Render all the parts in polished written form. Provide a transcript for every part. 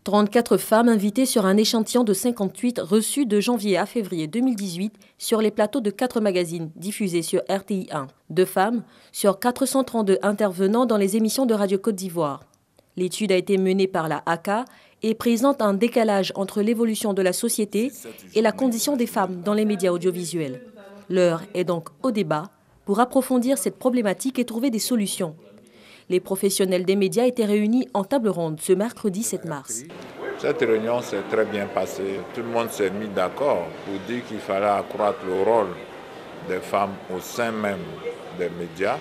34 femmes invitées sur un échantillon de 58 reçus de janvier à février 2018 sur les plateaux de 4 magazines diffusés sur RTI1. 2 femmes sur 432 intervenants dans les émissions de Radio Côte d'Ivoire. L'étude a été menée par la ACA et présente un décalage entre l'évolution de la société et la condition des femmes dans les médias audiovisuels. L'heure est donc au débat pour approfondir cette problématique et trouver des solutions. Les professionnels des médias étaient réunis en table ronde ce mercredi 7 mars. Cette réunion s'est très bien passée. Tout le monde s'est mis d'accord pour dire qu'il fallait accroître le rôle des femmes au sein même des médias,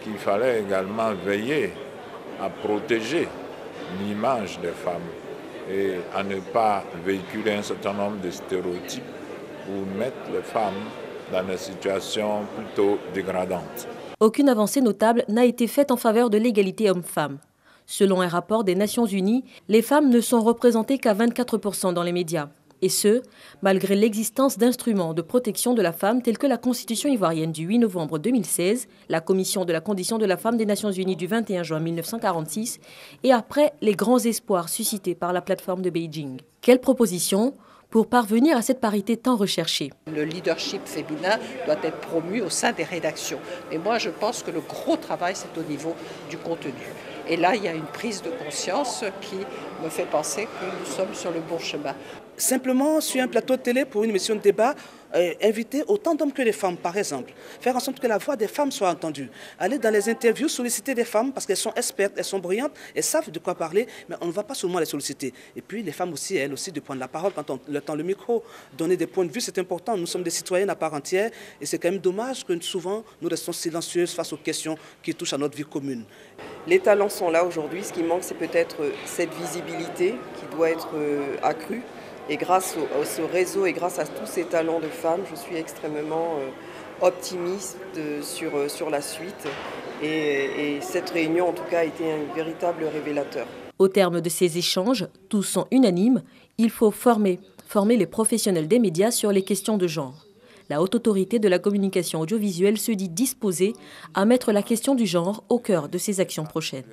qu'il fallait également veiller à protéger l'image des femmes et à ne pas véhiculer un certain nombre de stéréotypes pour mettre les femmes dans des situations plutôt dégradantes. Aucune avancée notable n'a été faite en faveur de l'égalité homme-femme. Selon un rapport des Nations Unies, les femmes ne sont représentées qu'à 24% dans les médias. Et ce, malgré l'existence d'instruments de protection de la femme tels que la Constitution ivoirienne du 8 novembre 2016, la Commission de la condition de la femme des Nations Unies du 21 juin 1946 et après les grands espoirs suscités par la plateforme de Beijing. Quelles propositions pour parvenir à cette parité tant recherchée? Le leadership féminin doit être promu au sein des rédactions. Mais moi, je pense que le gros travail, c'est au niveau du contenu. Et là, il y a une prise de conscience qui me fait penser que nous sommes sur le bon chemin. Simplement, sur un plateau de télé, pour une émission de débat, inviter autant d'hommes que de femmes, par exemple. Faire en sorte que la voix des femmes soit entendue. Aller dans les interviews, solliciter des femmes, parce qu'elles sont expertes, elles sont brillantes, elles savent de quoi parler, mais on ne va pas seulement les solliciter. Et puis, les femmes aussi, elles aussi, de prendre la parole quand on leur tend le micro. Donner des points de vue, c'est important. Nous sommes des citoyennes à part entière, et c'est quand même dommage que souvent, nous restons silencieuses face aux questions qui touchent à notre vie commune. Les talents sont là aujourd'hui. Ce qui manque, c'est peut-être cette visibilité qui doit être accrue. Et grâce à ce réseau et grâce à tous ces talents de femmes, je suis extrêmement optimiste sur la suite. Et cette réunion, en tout cas, a été un véritable révélateur. Au terme de ces échanges, tous sont unanimes, il faut former les professionnels des médias sur les questions de genre. La Haute Autorité de la communication audiovisuelle se dit disposée à mettre la question du genre au cœur de ses actions prochaines.